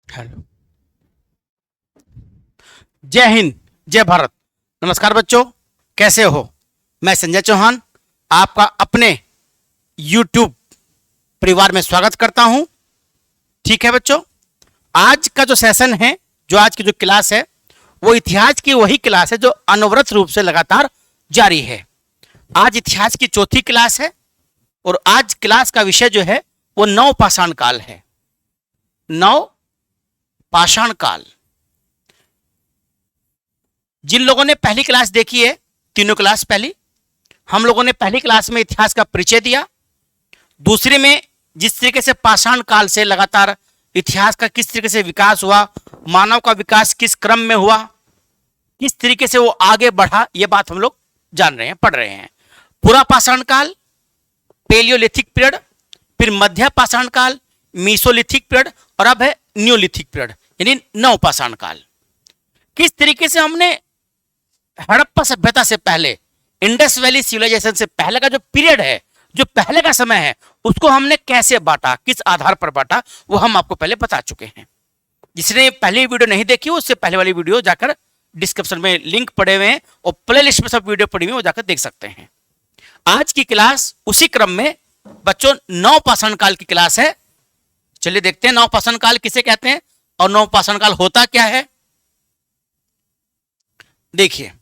Hello. जय हिंद, जय भारत। नमस्कार बच्चों, कैसे हो? मैं संजय चौहान आपका अपने YouTube परिवार में स्वागत करता हूं। ठीक है बच्चों, आज का जो सेशन है, जो आज की जो क्लास है, वो इतिहास की वही क्लास है जो अनवरत रूप से लगातार जारी है। आज इतिहास की चौथी क्लास है और आज क्लास का विषय जो है वो नव पाषाण काल है। नव पाषाण काल। जिन लोगों ने पहली क्लास देखी है, तीनों क्लास पहली, हम लोगों ने पहली क्लास में इतिहास का परिचय दिया। दूसरे में जिस तरीके से पाषाण काल से लगातार इतिहास का किस तरीके से विकास हुआ, मानव का विकास किस क्रम में हुआ, किस तरीके से वो आगे बढ़ा, ये बात हम लोग जान रहे हैं, पढ़ रहे हैं। पूरा पाषाण काल, पेलियोलिथिक पीरियड, फिर मध्य पाषाण काल, मीसोलिथिक पीरियड और अब है न्यूलिथिक पीरियड यानी नव पाषाण काल। किस तरीके से हमने हड़प्पा सभ्यता से पहले, इंडस वैली सिविलाइजेशन से पहले का जो पीरियड है, जो पहले का समय है, उसको हमने कैसे बांटा, किस आधार पर बांटा, वो हम आपको पहले बता चुके हैं। जिसने पहली वीडियो नहीं देखी उससे पहले वाली वीडियो जाकर डिस्क्रिप्शन में लिंक पड़े हुए हैं और प्ले लिस्ट में सब वीडियो पड़ी हुई है, वो जाकर देख सकते हैं। आज की क्लास उसी क्रम में बच्चों नव पाषाण काल की क्लास है। चलिए देखते हैं नव पाषाण काल किसे कहते हैं और नव पाषाण काल होता क्या है। देखिए,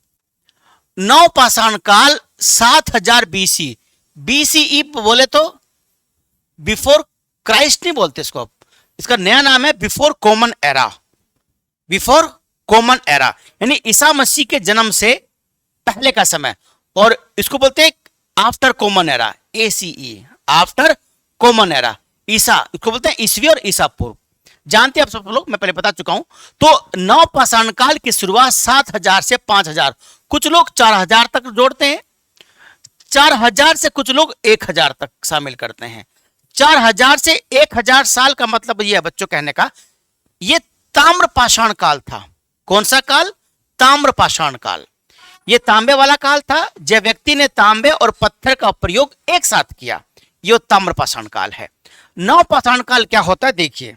नव पाषाण काल 7000 बीसी, बीसीई बोले तो बिफोर क्राइस्ट नहीं बोलते इसको, इसका नया नाम है before common era. Before common era यानी ईसा मसीह के जन्म से पहले का समय, और इसको बोलते हैं after common era, ACE, after common era. Isa इसको बोलते हैं ईसवी और ईसा पूर्व। जानते हैं आप सब लोग, मैं पहले बता चुका हूं। तो नव पाषाण काल की शुरुआत 7000 से 5000, कुछ लोग 4000 तक जोड़ते हैं, 4000 से कुछ लोग 1000 तक शामिल करते हैं। 4000 से 1000 साल का मतलब यह है बच्चों कहने का, यह ताम्र पाषाण काल था। कौन सा काल? ताम्र पाषाण काल। यह तांबे वाला काल था, जब व्यक्ति ने तांबे और पत्थर का प्रयोग एक साथ किया, यह ताम्र पाषाण काल है। नव पाषाण काल क्या होता है देखिए।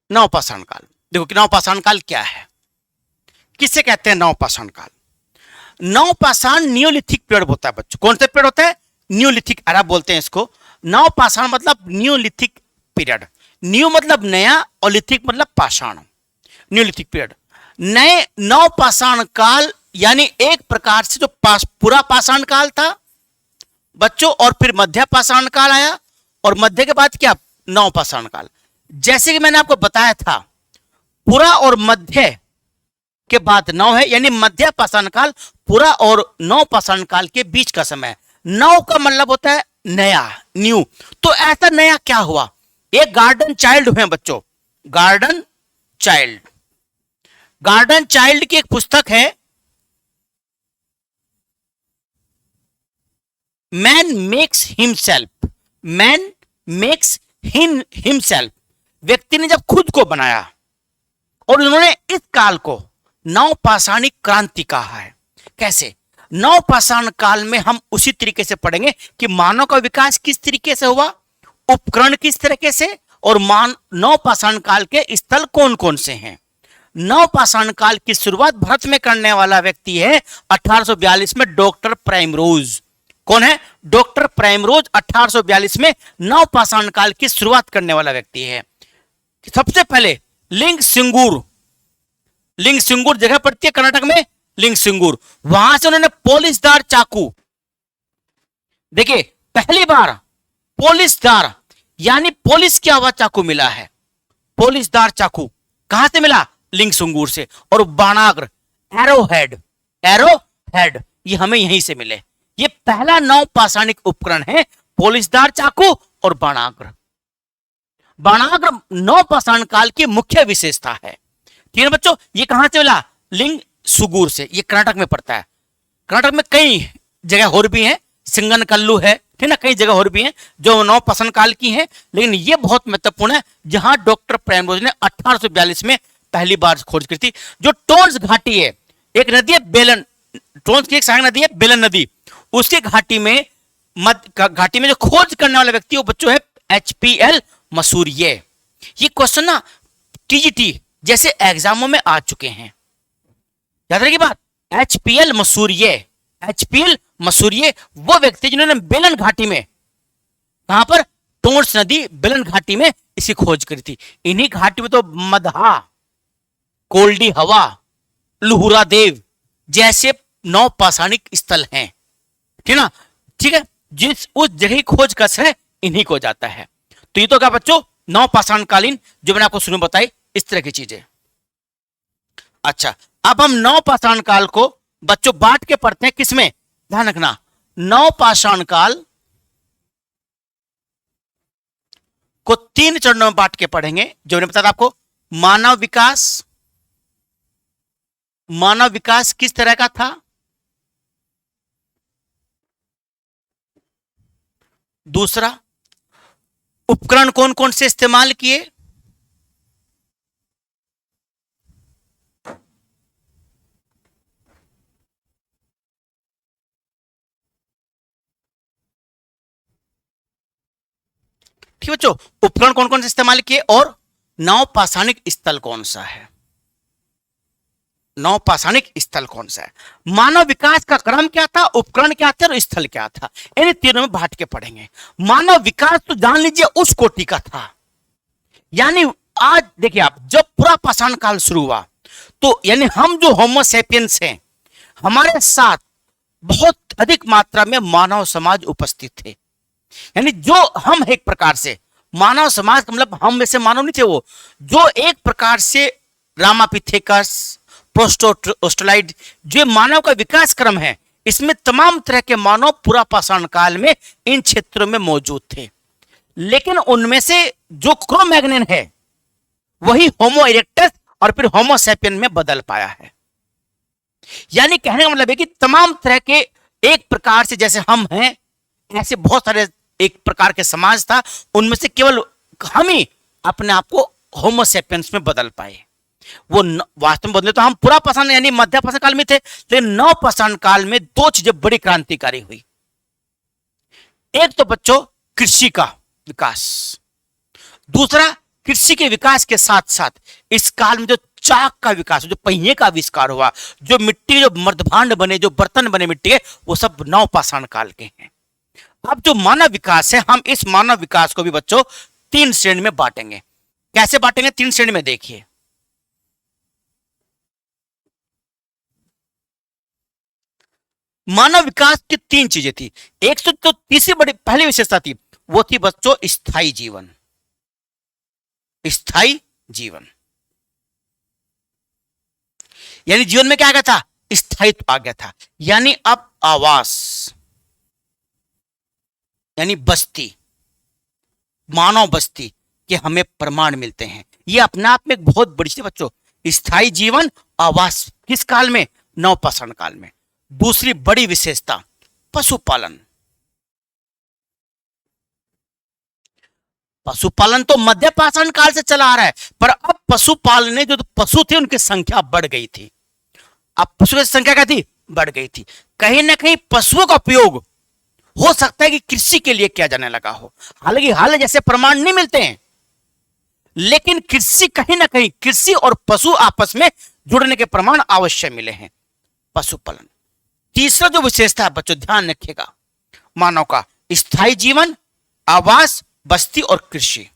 नव पाषाण काल देखो कि नव पाषाण काल क्या है, किसे कहते हैं नव पाषाण काल। नव पाषाण न्यूलिथिक पीरियड होता है बच्चों। कौन सा पीरियड होता है? न्यूलिथिक एरा बोलते हैं इसको। नव पाषाण मतलब न्यूलिथिक पीरियड। न्यू मतलब नया और लिथिक मतलब पाषाण। न्यूलिथिक पीरियड, नए नव पाषाण काल यानी एक प्रकार से जो पूरा पाषाण काल था बच्चों, और फिर मध्य पाषाण काल आया, और मध्य के बाद क्या? नव पाषाण काल। जैसे कि मैंने आपको बताया था, पूरा और मध्य के बाद नव है, यानी मध्य पाषाण काल पूरा और नव पाषाण काल के बीच का समय। नव का मतलब होता है नया, न्यू। तो ऐसा नया क्या हुआ? एक गार्डन चाइल्ड हुए बच्चों, गार्डन चाइल्ड। गार्डन चाइल्ड की एक पुस्तक है, man makes himself. Man makes himself, व्यक्ति ने जब खुद को बनाया, और उन्होंने इस काल को नव पाषाणिक क्रांति कहा है। कैसे? नव पाषाण काल में हम उसी तरीके से पढ़ेंगे कि मानव का विकास किस तरीके से हुआ, उपकरण किस तरीके से, और नव पाषाण काल के स्थल कौन कौन से हैं। नव पाषाण काल की शुरुआत भारत में करने वाला व्यक्ति है 1842 में डॉक्टर प्राइमरोज। कौन है? डॉक्टर प्राइमरोज 1842 में नव पाषाण काल की शुरुआत करने वाला व्यक्ति है। सबसे पहले लिंग सिंगूर, लिंग सिंगूर जगह पड़ती है कर्नाटक में, लिंग सिंगूर, वहां से उन्होंने पोलिसदार चाकू, देखिए पहली बार पोलिसदार यानी पोलिस किया हुआ चाकू मिला है। पोलिसदार चाकू कहां से मिला? लिंग सिंगूर से। और बाणाग्र, एरो हेड, एरो हेड, ये हमें यहीं से मिले। ये पहला नव पाषाणिक उपकरण है, पोलिसदार चाकू और बाणाग्र। बाणाग्र नव पाषाण काल की मुख्य विशेषता है। ठीक है बच्चों, ये कहां से मिला? लिंग सुगूर से, ये कर्नाटक में पड़ता है। कर्नाटक में कई जगह और भी हैं, सिंगन कल्लू है, ठीक ना, कई जगह और भी हैं जो नवपाषाण काल की हैं, लेकिन ये बहुत महत्वपूर्ण है जहां डॉक्टर प्रेमरोज ने 1842 में पहली बार खोज की थी। जो टोन्स घाटी है, एक नदी है बेलन, टोन्स की एक सहायक नदी है बेलन नदी, उसकी घाटी में घाटी में जो खोज करने वाला व्यक्ति वो बच्चों है HPL मसूरिये। ये क्वेश्चन ना TGT जैसे एग्जामों में आ चुके हैं, याद रखिए बात। HPL मसूरिये वो व्यक्ति जिन्होंने बेलन घाटी में, कहां पर, टोन्स नदी बेलन घाटी में इसकी खोज करी थी। इन्हीं घाटी में तो मदहा, कोल्डी हवा, लुहुरा देव जैसे नवपाषाणिक स्थल हैं, ठीक ना, ठीक है। जिस उस जगह खोज कस है इन्हीं को जाता है। तो ये तो क्या बच्चों नवपाषाण कालीन जो मैंने आपको शुरू में बताई इस तरह की चीजें। अच्छा, अब हम नवपाषाण काल को बच्चों बांट के पढ़ते हैं, किसमें, ध्यान रखना, नवपाषाण काल को 3 चरणों में बांट के पढ़ेंगे। जो मैंने बताया था आपको, मानव विकास किस तरह का था, दूसरा उपकरण कौन कौन से इस्तेमाल किए, ठीक बच्चों, उपकरण कौन कौन से इस्तेमाल किए, और नवपाषाणिक स्थल कौन सा है, नवपाषाणिक स्थल कौन सा है, मानव विकास का क्रम क्या था, उपकरण क्या थे और स्थल क्या था, इन तीनों में बांट के पढ़ेंगे। मानव विकास तो जान लीजिए उस कोटि का था, यानी आज देखिए आप, जब पूरा पाषाण काल शुरू हुआ तो यानी हम जो होमो सेपियंस हैं, हमारे साथ बहुत अधिक मात्रा में मानव समाज उपस्थित थे। यानी जो हम एक प्रकार से मानव समाज का मतलब हम वैसे मानव नहीं थे, वो जो एक प्रकार से रामापिथेकस, प्रोस्टोलाइड जो मानव का विकास क्रम है, इसमें तमाम तरह के मानव पूरा पाषाण काल में इन क्षेत्रों में मौजूद थे। लेकिन उनमें से जो क्रो-मैग्नन है वही होमो इरेक्टस और फिर होमो सैपियन में बदल पाया है। यानी कहने का मतलब है कि तमाम तरह के एक प्रकार से जैसे हम हैं, ऐसे बहुत सारे एक प्रकार के समाज था, उनमें से केवल हम ही अपने आप को होमो सैपियंस में बदल पाए। वो वास्तव में बदले तो हम पूरा पाषाण यानी मध्य पाषाण काल में थे, लेकिन नवपाषाण काल में 2 चीजें बड़ी क्रांतिकारी हुई। एक तो बच्चों कृषि का विकास, दूसरा कृषि के विकास के साथ साथ इस काल में जो चाक का विकास, जो पहिए का आविष्कार हुआ, जो मिट्टी, जो मर्दभांड बने, जो बर्तन बने मिट्टी के, वो सब नवपाषाण काल के हैं। अब जो मानव विकास है, हम इस मानव विकास को भी बच्चों 3 श्रेणी में बांटेंगे। कैसे बांटेंगे? 3 श्रेणी में देखिए। मानव विकास की 3 चीजें थी। एक तो तीसरी बड़ी पहली विशेषता थी, वो थी बच्चों स्थायी जीवन। स्थायी जीवन यानी जीवन में क्या आ गया था? स्थायित्व आ गया था। यानी अब आवास यानी बस्ती, मानव बस्ती के हमें प्रमाण मिलते हैं। यह अपने आप में एक बहुत बड़ी चीज है बच्चों। स्थायी जीवन, आवास, किस काल में? नवपाषाण काल में। दूसरी बड़ी विशेषता पशुपालन। पशुपालन तो मध्य पाषाण काल से चला आ रहा है, पर अब पशुपालन ने जो पशु थे उनकी संख्या बढ़ गई थी। अब पशु की संख्या क्या थी? बढ़ गई थी। कहीं ना कहीं पशुओं का उपयोग हो सकता है कि कृषि के लिए किया जाने लगा हो। हालांकि हाल जैसे प्रमाण नहीं मिलते हैं, लेकिन कृषि कहीं ना कहीं, कृषि और पशु आपस में जुड़ने के प्रमाण अवश्य मिले हैं। पशुपालन। तीसरा जो विशेषता है बच्चों ध्यान रखिएगा, मानव का स्थायी जीवन, आवास, बस्ती और कृषि।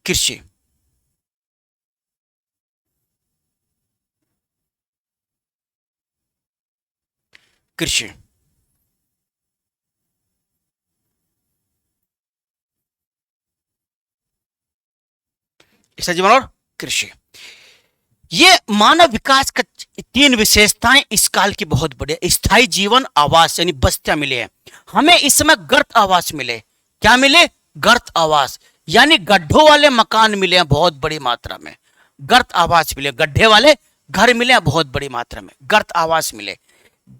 कृषि कृषि स्थायी जीवन और कृषि, ये मानव विकास का 3 विशेषताएं इस काल की बहुत बड़ी है। स्थायी जीवन, आवास यानी बस्तियां मिले हैं हमें। इस समय गर्त आवास मिले। क्या मिले? गर्त आवास यानी गड्ढों वाले मकान मिले हैं बहुत बड़ी मात्रा में। गर्त आवास मिले, गड्ढे वाले घर मिले बहुत बड़ी मात्रा में, गर्त आवास मिले।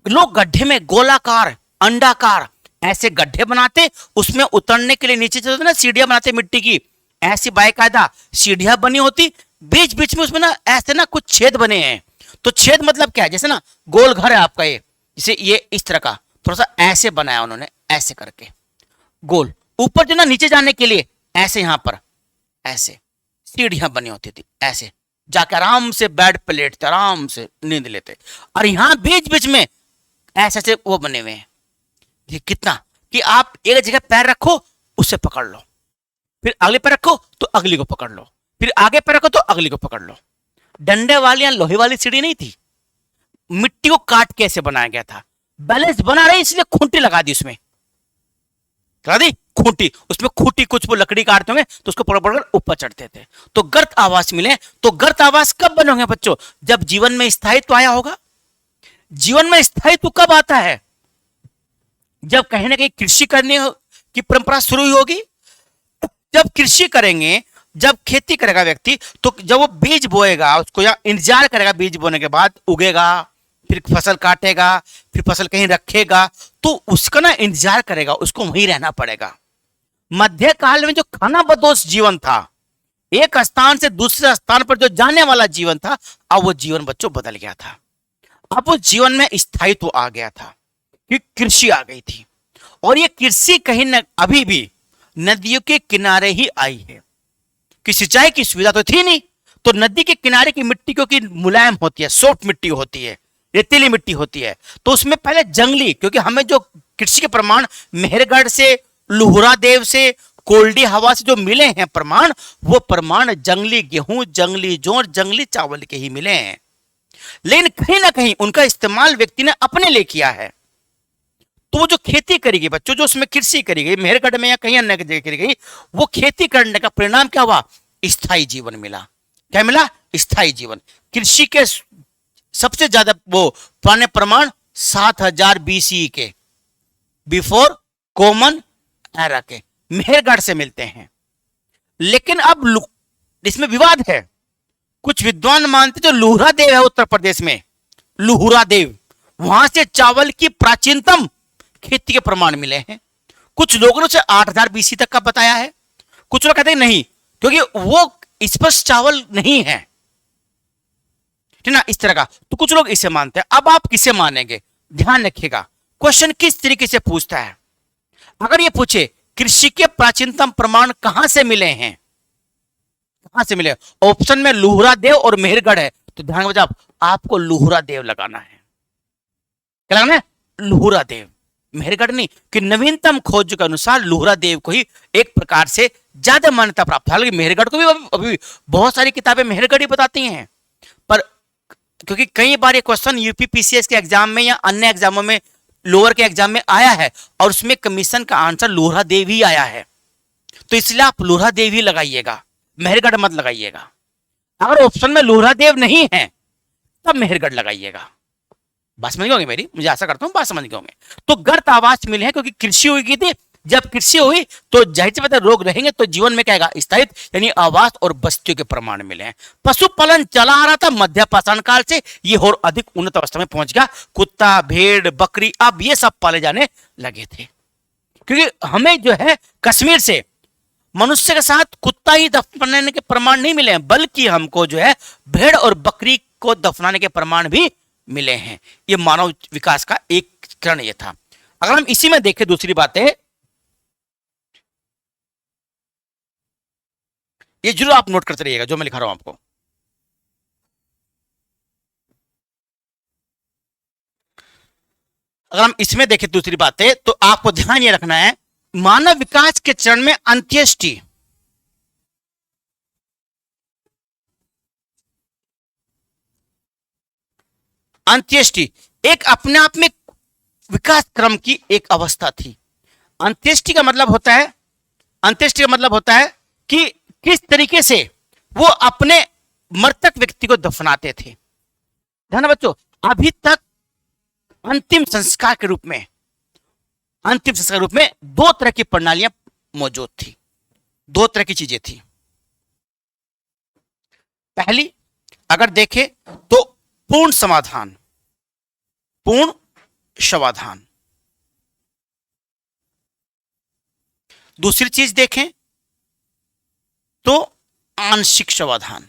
लोग गड्ढे में गोलाकार, अंडाकार ऐसे गड्ढे बनाते, उसमें उतरने के लिए नीचे चलते ना सीढ़ियां बनाते मिट्टी की, ऐसी बाकायदा सीढ़ियां बनी होती, बीच बीच में उसमें ना ऐसे ना कुछ छेद बने हैं। तो छेद मतलब क्या है, जैसे ना गोल घर है आपका, ये जैसे ये इस तरह का थोड़ा सा ऐसे बनाया उन्होंने, ऐसे करके गोल, ऊपर जो ना नीचे जाने के लिए ऐसे यहां पर ऐसे सीढ़ियां बनी होती थी, ऐसे जाके आराम से बेड पे लेटते, आराम से नींद लेते। और यहां बीच बीच में ऐसे ऐसे वो बने हुए हैं। ये कितना कि आप एक जगह पैर रखो, उससे पकड़ लो, फिर अगले पैर रखो तो अगली को पकड़ लो, फिर आगे पैर रखो तो अगली को पकड़ लो। डंडे वाली या लोहे वाली सीढ़ी नहीं थी, मिट्टी को काट के ऐसे बनाया गया था। बैलेंस बना रहे इसलिए खूंटी लगा दी, उसमें लगा दी खूंटी, उसमें खूंटी कुछ वो लकड़ी काटते होंगे तो उसको पकड़ पकड़ ऊपर चढ़ते थे। तो गर्त आवास मिले। तो गर्त आवास कब बने होंगे बच्चों, जब जीवन में स्थायित्व आया होगा। जीवन में स्थायित्व कब आता है, जब कहीं ना कहीं कृषि करने की परंपरा शुरू हुई होगी। जब कृषि करेंगे, जब खेती करेगा व्यक्ति, तो जब वो बीज बोएगा उसको या इंतजार करेगा, बीज बोने के बाद उगेगा, फिर फसल काटेगा, फिर फसल कहीं रखेगा, तो उसका ना इंतजार करेगा, उसको वहीं रहना पड़ेगा। मध्य काल में जो खानाबदोश जीवन था, एक स्थान से दूसरे स्थान पर जो जाने वाला जीवन था, अब वो जीवन बच्चों बदल गया था। अब वो जीवन में स्थायित्व आ गया था कि कृषि आ गई थी। और ये कृषि कहीं न अभी भी नदियों के किनारे ही आई है, कि सिंचाई की सुविधा तो थी नहीं, तो नदी के किनारे की मिट्टी क्योंकि मुलायम होती है, सॉफ्ट मिट्टी होती है, रेतीली मिट्टी होती है, तो उसमें पहले जंगली, क्योंकि हमें जो कृषि के प्रमाण मेहरगढ़ से, लुहरा देव से, कोल्डी हवा से जो मिले हैं प्रमाण, वो प्रमाण जंगली गेहूं, जंगली जौ, जंगली चावल के ही मिले हैं। लेकिन कहीं ना कहीं उनका इस्तेमाल व्यक्ति ने अपने लिए किया है। तो वो जो खेती करी गई बच्चों, जो उसमें कृषि करी गई मेहरगढ़ में या कहीं अन्य जगह करी गई, वो खेती करने का परिणाम क्या हुआ, स्थायी जीवन मिला। क्या मिला, स्थायी जीवन। कृषि के सबसे ज्यादा वो पुराने प्रमाण 7000 BCE के, बिफोर कॉमन एरा के, मेहरगढ़ से मिलते हैं। लेकिन अब इसमें विवाद है। कुछ विद्वान मानते जो लुहरा देव है उत्तर प्रदेश में, लुहरा देव, वहां से चावल की प्राचीनतम खेती के प्रमाण मिले हैं। कुछ लोगों ने 8000 BC तक का बताया है, कुछ लोग कहते हैं नहीं, क्योंकि वो स्पष्ट चावल नहीं है, ठीक ना, इस तरह का। तो कुछ लोग इसे मानते हैं। अब आप किसे मानेंगे, ध्यान रखिएगा क्वेश्चन किस तरीके से पूछता है। अगर ये पूछे कृषि के प्राचीनतम प्रमाण कहां से मिले हैं, कहां से मिले, ऑप्शन में लुहरा देव और मेहरगढ़ है, तो ध्यान बजाओ, आपको लुहरा देव लगाना है। क्या लगाना है, लुहरा देव, मेहरगढ़ नहीं, कि नवीनतम खोज के अनुसार लुहरा देव को ही एक प्रकार से ज्यादा मान्यता प्राप्त है। हालांकि मेहरगढ़ को भी अभी बहुत सारी किताबें मेहरगढ़ ही बताती हैं, पर क्योंकि कई बार ये क्वेश्चन यूपी PCS के एग्जाम में या अन्य एग्जामों में, लोअर के एग्जाम में आया है, और उसमें कमीशन का आंसर लुहरा देव ही आया है, तो इसलिए आप लुहरा देव ही लगाइएगा, मेहरगढ़ मत लगाइएगा। अगर ऑप्शन में लुहरा देव नहीं है तब मेहरगढ़ लगाइएगा। बात समझ गए होंगे मेरी, मुझे आशा करता हूं बात समझ गए होंगे। तो गर्त आवास मिले हैं क्योंकि कृषि हुई की थी। जब कृषि हुई तो जाहिर सी बात है रोग रहेंगे, तो जीवन में क्या आएगा, स्थायित्व, यानी आवास और बस्तियों के प्रमाण मिले हैं। पशुपालन चला आ रहा था मध्य पाषाण काल से, ये और अधिक उन्नत अवस्था में पहुंच गया। कुत्ता, भेड़, बकरी, अब ये सब पाले जाने लगे थे, क्योंकि हमें जो है कश्मीर से मनुष्य के साथ कुत्ता ही दफनाने के प्रमाण नहीं मिले हैं, बल्कि हमको जो है भेड़ और बकरी को दफनाने के प्रमाण भी मिले हैं। ये मानव विकास का एक चरण ये था। अगर हम इसी में देखें दूसरी बातें, ये जरूर आप नोट करते रहिएगा जो मैं लिखा रहा हूं आपको। अगर हम इसमें देखें दूसरी बातें, तो आपको ध्यान ये रखना है, मानव विकास के चरण में अंत्येष्टि, अंत्येष्टि एक अपने आप में विकास क्रम की एक अवस्था थी। अंत्येष्टि का मतलब होता है, अंत्येष्टि का मतलब होता है कि किस तरीके से वो अपने मृतक व्यक्ति को दफनाते थे। ध्यान बच्चों, अभी तक अंतिम संस्कार के रूप में, अंतिम संस्कार के रूप में दो तरह की प्रणालियां मौजूद थी, दो तरह की चीजें थी। पहली अगर देखें तो पूर्ण समाधान, पूर्ण समाधान। दूसरी चीज देखें तो आंशिक समाधान।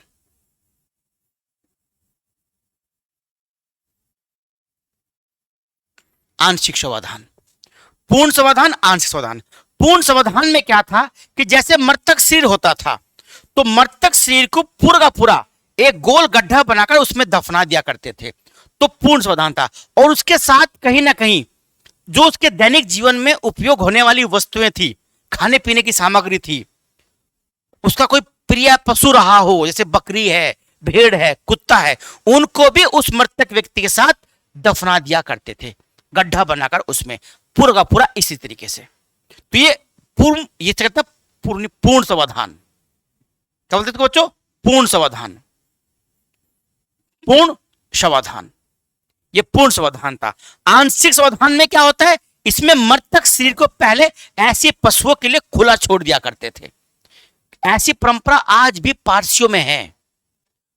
आंशिक समाधान, पूर्ण समाधान, आंशिक समाधान। पूर्ण समाधान में क्या था कि जैसे मृतक शरीर होता था तो मृतक शरीर को पूरा का पूरा एक गोल गड्ढा बनाकर उसमें दफना दिया करते थे, तो पूर्ण समाधान था। और उसके साथ कहीं ना कहीं जो उसके दैनिक जीवन में उपयोग होने वाली वस्तुएं थी, खाने पीने की सामग्री थी, उसका कोई प्रिय पशु रहा हो जैसे बकरी है, भेड़ है, कुत्ता है, उनको भी उस मृतक व्यक्ति के साथ दफना दिया करते थे, गड्ढा बनाकर उसमें पूरा का पूरा इसी तरीके से। तो ये पूर्ण, ये कहता पूर्ण, पूर्ण समाधान। क्या बोलते थे बच्चों? पूर्ण समाधान, पूर्ण समाधान, ये पूर्ण समाधान था। आंशिक समाधान में क्या होता है, इसमें मृतक शरीर को पहले ऐसे पशुओं के लिए खुला छोड़ दिया करते थे। ऐसी परंपरा आज भी पारसियों में है,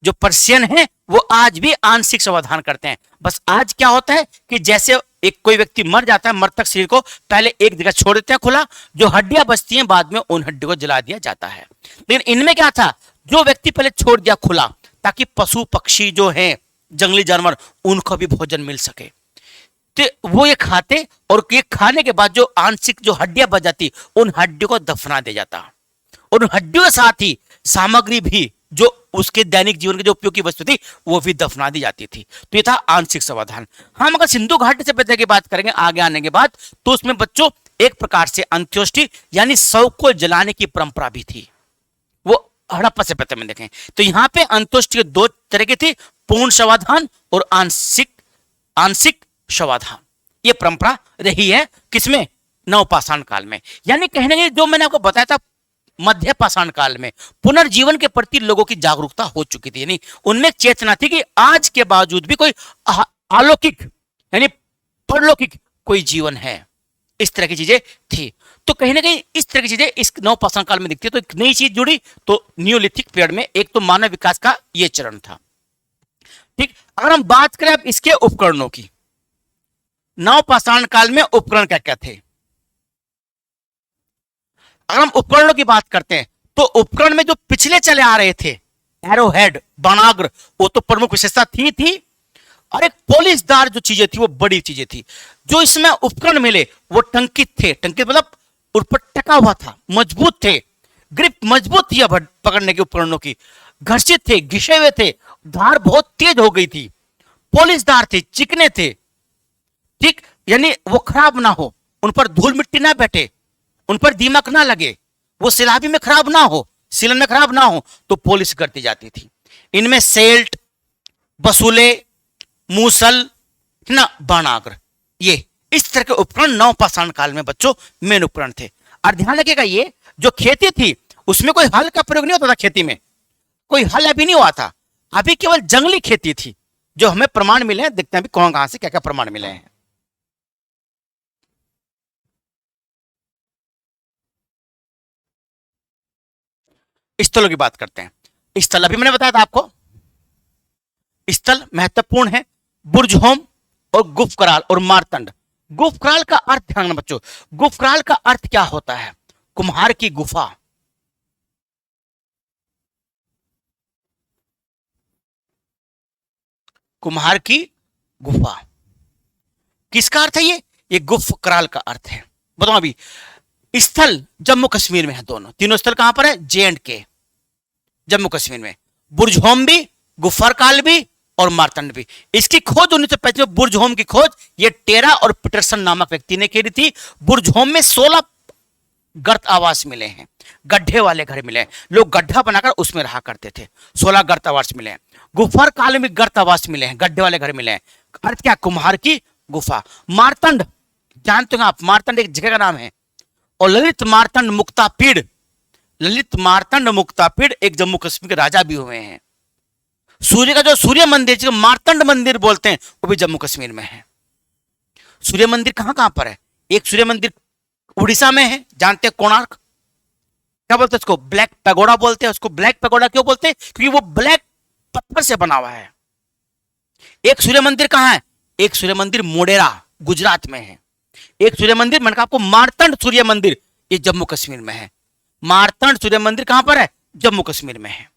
जो पर्शियन है वो आज भी आंशिक समाधान करते हैं। बस आज क्या होता है कि जैसे एक कोई व्यक्ति मर जाता है, मृतक शरीर को पहले एक जगह छोड़ देते हैं खुला, जो हड्डियां बचती हैं बाद में उन हड्डियों को जला दिया जाता है। लेकिन इनमें क्या था, जो व्यक्ति पहले छोड़ दिया खुला ताकि पशु पक्षी जो हैं, जंगली जानवर, उनको भी भोजन मिल सके, तो वो ये खाते, और ये खाने के बाद जो आंशिक जो हड्डियां बच जाती उन हड्डियों को दफना दिया जाता, और उन हड्डियों के साथ ही सामग्री भी जो उसके दैनिक जीवन की जो उपयोग की वस्तु थी वो भी दफना दी जाती थी। तो ये था आंशिक समाधान। हम अगर सिंधु घाटी सभ्यता की बात करेंगे आगे आने के बाद, तो उसमें बच्चों एक प्रकार से अंत्योष्टि यानी शव को जलाने की परंपरा भी थी, वो हड़प्पा सभ्यता में देखें तो यहाँ पे अंत्योष्टि दो तरह की थी, पूर्ण समाधान और आंशिक समाधान। ये परंपरा रही है किसमें, नवपाषाण काल में। यानी कहने के जो मैंने आपको बताया था, मध्य पाषाण काल में पुनर्जीवन के प्रति लोगों की जागरूकता हो चुकी थी, यानी उनमें चेतना थी कि आज के बावजूद भी कोई अलौकिक यानी परलौकिक कोई जीवन है, इस तरह की चीजें थी। तो कहीं ना कहीं इस तरह की चीजें इस नवपाषाण काल में दिखती है। तो एक नई चीज जुड़ी, तो न्यूलिथिक पीरियड में एक तो मानव विकास का यह चरण था। ठीक, अगर हम बात करें अब इसके उपकरणों की, नवपाषाण काल में उपकरण क्या क्या थे, अगर हम उपकरणों की बात करते हैं तो उपकरण में जो पिछले चले आ रहे थे, एरो हेड, बाणाग्र, वो तो प्रमुख विशेषता थी। और एक पॉलिशदार जो चीजें थी वो बड़ी चीजें थी। जो इसमें उपकरण मिले वो टंकित थे, टंकित मतलब उन पर टका हुआ था, मजबूत थे, ग्रिप मजबूत थी पकड़ने के उपकरणों की, घर्षित थे, घिसे हुए थे, धार बहुत तेज हो गई थी, पॉलिशदार थे, चिकने थे। ठीक, यानी वो खराब ना हो, उन पर धूल मिट्टी ना बैठे, उन पर दीमक ना लगे, वो सिलाबी में खराब ना हो, सिलन में खराब ना हो, तो पॉलिश करती जाती थी। इनमें सेल्ट, बसूले, मूसल ना, बाणाग्र, ये इस तरह के उपकरण नवपाषाण काल में बच्चों मेन उपकरण थे। और ध्यान रखिएगा, ये जो खेती थी उसमें कोई हल का प्रयोग नहीं होता था, खेती में कोई हल अभी नहीं हुआ था, अभी केवल जंगली खेती थी। जो हमें प्रमाण मिले हैं, देखते हैं अभी कौन कहां से क्या क्या प्रमाण मिले हैं। स्थलों की बात करते हैं। स्थल अभी मैंने बताया था आपको, स्थल महत्वपूर्ण है, बुर्जहोम और गुफकराल और मारतंड। गुफकराल का अर्थ ध्यान रखना बच्चों, गुफकराल का अर्थ क्या होता है, कुम्हार की गुफा। कुम्हार की गुफा किसका अर्थ है, ये गुफकराल का अर्थ है। बताओ अभी स्थल जम्मू कश्मीर में है, दोनों तीनों स्थल कहां पर है, J&K जम्मू कश्मीर में। बुर्जहोम भी, गुफरकाल भी और मारतंड भी। इसकी खोज 1935 में, बुर्जहोम की खोज ये टेरा और पीटरसन नामक व्यक्ति ने की थी। बुर्जहोम में 16 गर्त आवास मिले हैं, गड्ढे वाले घर मिले हैं, लोग गड्ढा बनाकर उसमें रहा करते थे, 16 गर्त आवास मिले हैं। गुफर काल में गर्त आवास मिले हैं, गड्ढे वाले घर मिले हैं, अर्थ क्या, कुम्हार की गुफा। मारतंड जानते हो आप, मारतंड एक जगह का नाम है। और ललित मार्तंड मुक्तापीड़, ललित मार्तंड मुक्तापीड़ एक जम्मू कश्मीर के राजा भी हुए हैं। सूर्य का जो सूर्य मंदिर जिसको मार्तंड मंदिर बोलते हैं वो भी जम्मू कश्मीर में है। सूर्य मंदिर कहां कहां पर है, एक सूर्य मंदिर उड़ीसा में है, जानते हैं, कोणार्क, क्या बोलते हैं उसको, ब्लैक पैगोडा बोलते हैं उसको। ब्लैक पैगोडा क्यों बोलते हैं, क्योंकि वो ब्लैक पत्थर से बना हुआ है। एक सूर्य मंदिर कहां है? एक सूर्य मंदिर मोढेरा गुजरात में है। एक सूर्य मंदिर मैंने कहा आपको मारतंड सूर्य मंदिर, ये जम्मू कश्मीर में है। मारतंड सूर्य मंदिर कहां पर है? जम्मू कश्मीर में है।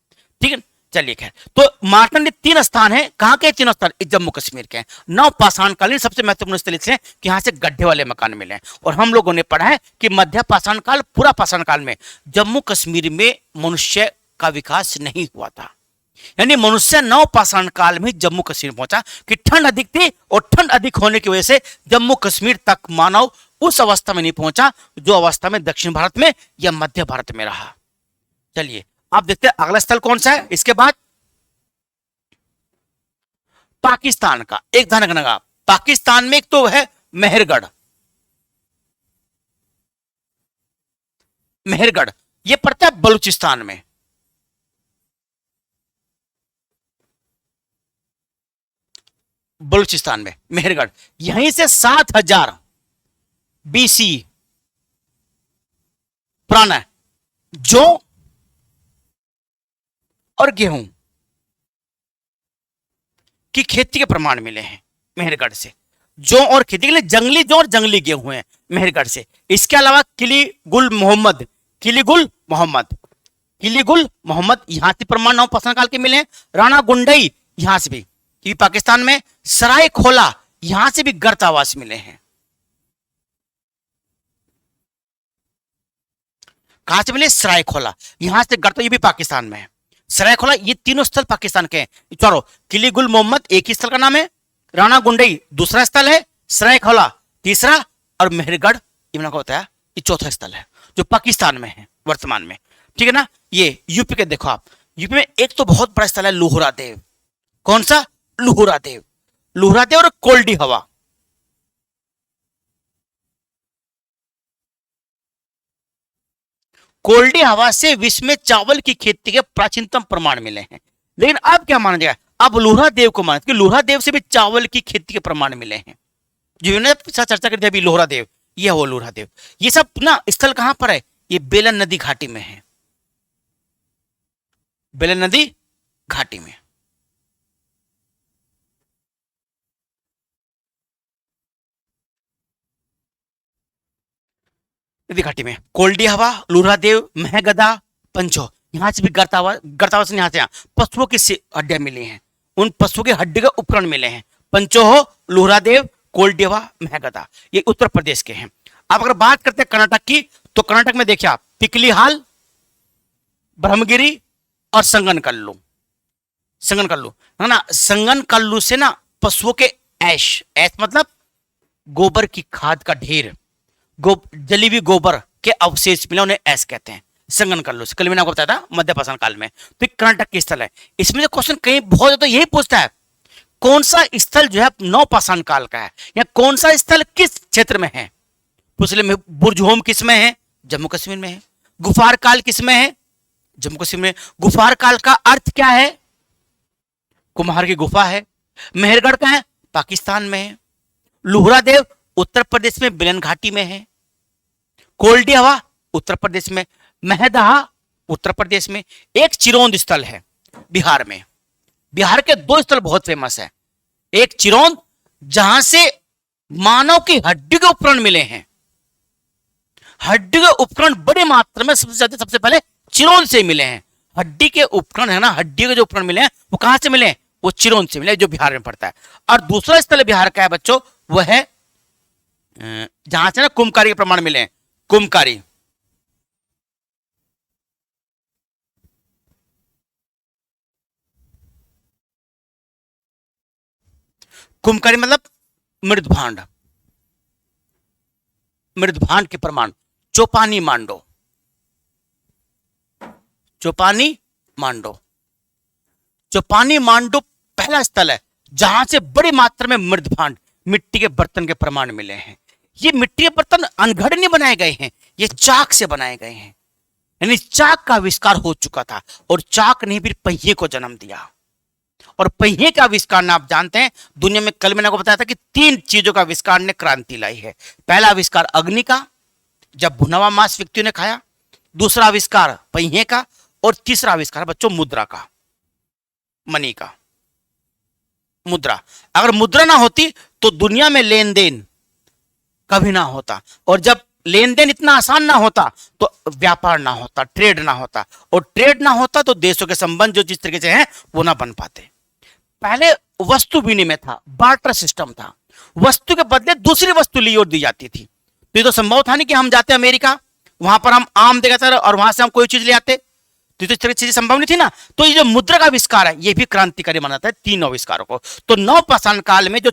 ठीक है, चलिए खैर, तो मारतंड 3 स्थान है। कहां के 3 स्थान? जम्मू कश्मीर के हैं। नवपाषाण कालीन सबसे महत्वपूर्ण स्थल इसलिए कि यहां से गड्ढे वाले मकान मिले हैं। और हम लोगों ने पढ़ा है कि मध्य पाषाण काल, पूरा पाषाण काल में जम्मू कश्मीर में मनुष्य का विकास नहीं हुआ था। यानी मनुष्य नवपाषाण काल में जम्मू कश्मीर पहुंचा कि ठंड अधिक थी, और ठंड अधिक होने की वजह से जम्मू कश्मीर तक मानव उस अवस्था में नहीं पहुंचा जो अवस्था में दक्षिण भारत में या मध्य भारत में रहा। चलिए आप देखते हैं अगला स्थल कौन सा है। इसके बाद पाकिस्तान का एक ध्यान रखना, पाकिस्तान में एक तो है मेहरगढ़। मेहरगढ़ ये पड़ता है बलूचिस्तान में। बलूचिस्तान में मेहरगढ़, यहीं से 7000 BC पुराना जौ और गेहूं की खेती के प्रमाण मिले हैं मेहरगढ़ से। जौ और खेती के लिए जंगली जौ और जंगली गेहूं है मेहरगढ़ से। इसके अलावा किलीगुल मोहम्मद, किलीगुल मोहम्मद, किलीगुल मोहम्मद यहां से प्रमाण नवपाषाण काल के मिले हैं। राणा गुंडई यहां से भी, कि पाकिस्तान में सराय खोला यहां से भी गर्त आवास मिले हैं। कहां से मिले? सराय खोला, यहां से गर्त, ये भी पाकिस्तान में है। सराय खोला, ये तीनों स्थल पाकिस्तान के हैं। चलो, किलीगुल मोहम्मद एक ही स्थल का नाम है, राणा गुंडई दूसरा स्थल है, सराय खोला तीसरा, और मेहरगढ़ ये मैंने बताया ये चौथा स्थल है जो पाकिस्तान में है वर्तमान में। ठीक है ना। ये यूपी के देखो आप, यूपी में एक तो बहुत बड़ा स्थल है लोहरा देव। कौन सा? लोहरा देव। लोहरा देव और कोल्डी हवा। कोल्डी हवा से विश्व में चावल की खेती के प्राचीनतम प्रमाण मिले हैं। लेकिन अब क्या माना जाएगा? अब लोहरा देव को माना कि लोहरा देव से भी चावल की खेती के प्रमाण मिले हैं। जो चर्चा करते अभी लोहरा देव, यह वो लोहरा देव। ये सब ना स्थल कहां पर है? ये बेलन नदी घाटी में है। बेलन नदी घाटी में। नदी घाटी में कोल्डी हवा, लोहरा देव, महगदा, पंचो, यहां से भी गर्तावा से यहां से पशुओं की हड्डियां मिली हैं। उन पशुओं की हड्डी का उपकरण मिले हैं। पंचोहो, लोहरा देव, कोल्डी हवा, महगदा, ये उत्तर प्रदेश के हैं। अब अगर बात करते हैं कर्नाटक की, तो कर्नाटक में देखिए आप पिकलीहाल, ब्रह्मगिरी और संगनकल्लू। संगनकल्लू है ना। संगनकल्लू से ना पशुओं के ऐश, ऐश मतलब गोबर की खाद का ढेर, जली हुई गोबर के अवशेष मिले, उन्हें ऐश कहते हैं। संगनकल्लू से कल मैंने आपको बताया था मध्य पाषाण काल में। तो कर्नाटक के स्थल है। इसमें जो क्वेश्चन कहीं बहुत ज्यादा यही पूछता है, कौन सा स्थल जो है नवपाषाण काल का है, या कौन सा स्थल किस क्षेत्र में है। पूछले में बुर्जहोम किस में है? जम्मू कश्मीर में है। गुफार काल किस में है? जम्मू कश्मीर में। गुफार काल का अर्थ क्या है? कुम्हार की गुफा है। मेहरगढ़ का है? पाकिस्तान में है। लोहरा देव उत्तर प्रदेश में बेलन घाटी में है। कोल्डी हवा उत्तर प्रदेश में। महदहा उत्तर प्रदेश में। एक चिरौंद स्थल है बिहार में। बिहार के 2 स्थल बहुत फेमस है। एक चिरौंद जहां से मानव की हड्डी के उपकरण मिले हैं। हड्डी के उपकरण बड़ी मात्रा में सबसे ज्यादा सबसे पहले चिरौंद से मिले हैं। हड्डी के उपकरण है ना, हड्डी के जो उपकरण मिले हैं वो कहां से मिले? वो चिरौंद से मिले, जो बिहार में पड़ता है। और दूसरा स्थल बिहार का है बच्चों, वह है जहां से ना कुम्भकारी के प्रमाण मिले हैं। कुम्भकारी, कुम्भकारी मतलब मृदभांड, मृदभांड के प्रमाण। चौपानी मांडो, चौपानी मांडो, चौपानी मांडो पहला स्थल है जहां से बड़ी मात्रा में मृदभांड, मिट्टी के बर्तन के प्रमाण मिले हैं। ये मिट्टी के बर्तन अनगढ़ नहीं बनाए गए हैं, ये चाक से बनाए गए हैं। यानी चाक का आविष्कार हो चुका था, और चाक ने फिर पहिए को जन्म दिया। और पहिए का आविष्कार ना आप जानते हैं, दुनिया में कल मैंने आपको बताया था कि 3 चीजों का आविष्कार ने क्रांति लाई है। पहला आविष्कार अग्नि का, जब भुना हुआ मांस व्यक्तियों ने खाया। दूसरा आविष्कार पहिए का, और तीसरा आविष्कार बच्चों मुद्रा का। मनी का, मुद्रा। अगर मुद्रा ना होती तो दुनिया में लेन देन कभी ना होता, और जब लेन देन इतना आसान ना होता तो व्यापार ना होता, ट्रेड ना होता, और ट्रेड ना होता तो देशों के संबंध जो जिस तरीके से हैं वो ना बन पाते। पहले वस्तु विनिमय था, बार्टर सिस्टम था, वस्तु के बदले दूसरी वस्तु ली और दी जाती थी। तो ये तो संभव था नहीं कि हम जाते अमेरिका, वहां पर हम आम देगा और वहां से हम कोई चीज ले आते, तो इस तरह की चीजें संभव नहीं थी ना। तो ये जो मुद्रा का आविष्कार है ये भी क्रांतिकारी माना जाता है तीन आविष्कारों को। तो नवपाषाण काल में जो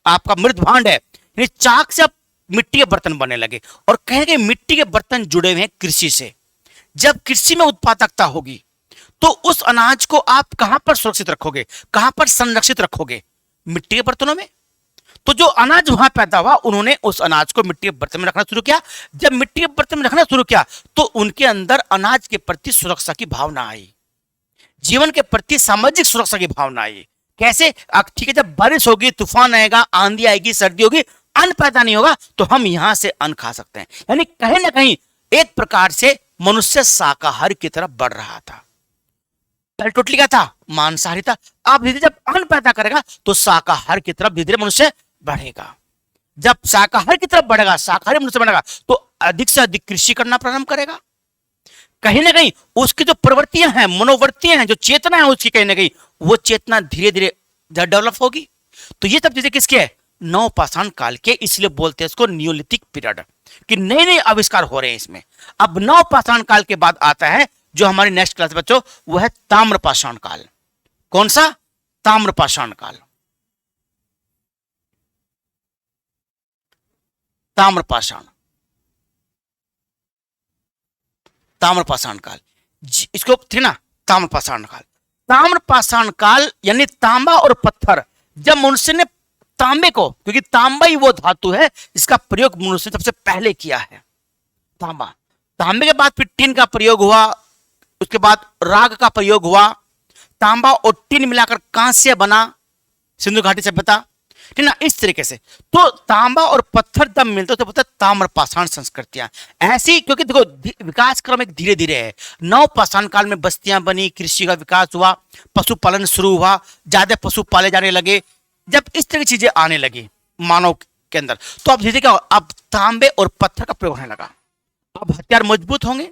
आपका मृद भांड है, यानी चाक से मिट्टी के बर्तन बनने लगे, और कहीं कि मिट्टी के बर्तन जुड़े हुए हैं कृषि से। जब कृषि में उत्पादकता होगी तो उस अनाज को आप कहां पर सुरक्षित रखोगे, कहां पर संरक्षित रखोगे? मिट्टी के बर्तनों में। तो जो अनाज वहां पैदा हुआ उन्होंने उस अनाज को मिट्टी के बर्तन में रखना शुरू किया। जब मिट्टी के बर्तन में रखना शुरू किया तो उनके अंदर अनाज के प्रति सुरक्षा की भावना आई, जीवन के प्रति सामाजिक सुरक्षा की भावना आई। कैसे? ठीक है, जब बारिश होगी, तूफान आएगा, आंधी आएगी, सर्दी होगी, अन्न पैदा नहीं होगा तो हम यहां से अन्न खा सकते हैं। यानी कहीं ना कहीं एक प्रकार से मनुष्य शाकाहारी की तरफ बढ़ रहा था। पहले टोटली क्या था? मांसाहारी था। अब धीरे जब अन्न पैदा करेगा तो शाकाहार की तरफ धीरे धीरे मनुष्य बढ़ेगा। जब शाकाहार की तरफ बढ़ेगा, शाकाहारी मनुष्य बनेगा तो अधिक से अधिक कृषि करना प्रारंभ करेगा। कहीं ना कहीं उसकी जो प्रवृत्तियां हैं, मनोवृत्तियां हैं, जो चेतना है उसकी, कहीं ना कहीं वो चेतना धीरे धीरे डेवलप होगी। तो ये सब चीजें किसके है? नवपाषाण काल के। इसलिए बोलते हैं इसको न्यूलिथिक पीरियड, कि नए नए आविष्कार हो रहे हैं इसमें। अब नवपाषाण काल के बाद आता है जो हमारी नेक्स्ट क्लास बच्चों, वो है ताम्रपाषाण काल। कौन सा? ताम्रपाषाण काल। ताम्रपाषाण, ताम्रपाषाण काल, इसको थे ना ताम्रपाषाण काल। ताम्रपाषाण काल यानी तांबा और पत्थर। जब मनुष्य ने तांबे को, क्योंकि तांबा ही वो धातु है इसका प्रयोग मनुष्य ने सबसे पहले किया है, तांबा। तांबे के बाद फिर टिन का प्रयोग हुआ, उसके बाद राग का प्रयोग हुआ, तांबा और टिन मिलाकर कांस्य बना, सिंधु घाटी सभ्यता, ठीक ना, इस तरीके से। तो तांबा और पत्थर जब मिलते तो बोलते ताम्रपाषाण संस्कृतियां ऐसी। क्योंकि देखो विकास क्रम एक धीरे धीरे है। नवपाषाण काल में बस्तियां बनी, कृषि का विकास हुआ, पशुपालन शुरू हुआ, ज्यादा पशु पाले जाने लगे। जब इस तरह की चीजें आने लगी मानव के अंदर तो अब धीरे क्या, अब तांबे और पत्थर का प्रयोग होने लगा। अब हथियार मजबूत होंगे,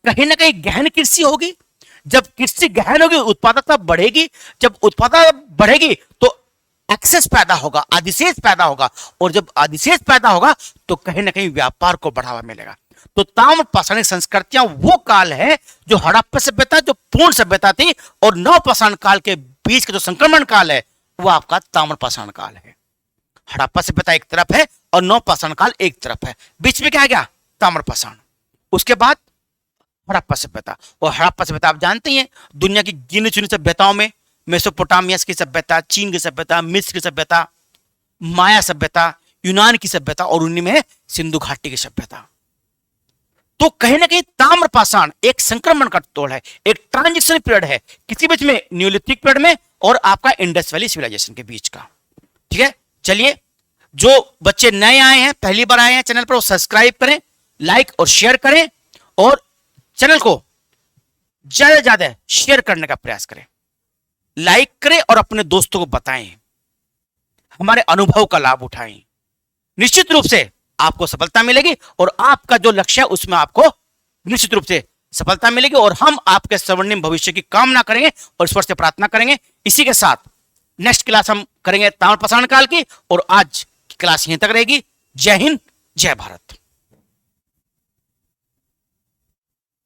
कहीं ना कहीं गहन कृषि होगी। जब कृषि गहन होगी उत्पादकता बढ़ेगी, जब उत्पादकता बढ़ेगी तो एक्सेस पैदा होगा, अधिशेष पैदा होगा, और जब अधिशेष पैदा होगा तो कहीं ना कहीं व्यापार को बढ़ावा मिलेगा। तो ताम्रपाषाणिक संस्कृतियां वो काल है जो हड़प्पा सभ्यता, जो पूर्ण सभ्यता थी, और नवपाषाण काल के बीच का जो संक्रमण काल है वो आपका ताम्रपाषाण काल है। हड़प्पा सभ्यता एक तरफ है और नवपाषाण काल एक तरफ है, बीच में क्या आ गया? ताम्रपाषाण। उसके बाद हड़प्पा सभ्यता, और हड़प्पा सभ्यता आप जानते ही हैं दुनिया की गिनी चुनी सभ्यताओं में मेसोपोटामिया की सभ्यता, चीन की सभ्यता, मिस्र की सभ्यता, माया सभ्यता, यूनान की सभ्यता, और उन्हीं में सिंधु घाटी की सभ्यता। तो कहीं ना कहीं ताम्रपाषाण एक संक्रमण का तोड़ है, एक ट्रांजिशन पीरियड है, किसी बीच में न्यूलिथिक पीरियड में और आपका इंडस वैली सिविलाइजेशन के बीच का। ठीक है, चलिए जो बच्चे नए आए हैं, पहली बार आए हैं चैनल पर, वो सब्सक्राइब करें, लाइक और शेयर करें, और चैनल को ज्यादा से ज्यादा शेयर करने का प्रयास करें, लाइक करें और अपने दोस्तों को बताएं, हमारे अनुभव का लाभ उठाएं। निश्चित रूप से आपको सफलता मिलेगी, और आपका जो लक्ष्य है उसमें आपको निश्चित रूप से सफलता मिलेगी, और हम आपके स्वर्णिम भविष्य की कामना करेंगे और ईश्वर से प्रार्थना करेंगे। इसी के साथ नेक्स्ट क्लास हम करेंगे ताम्रपाषाण काल की, और आज की क्लास यहीं तक रहेगी। जय हिंद, जय भारत।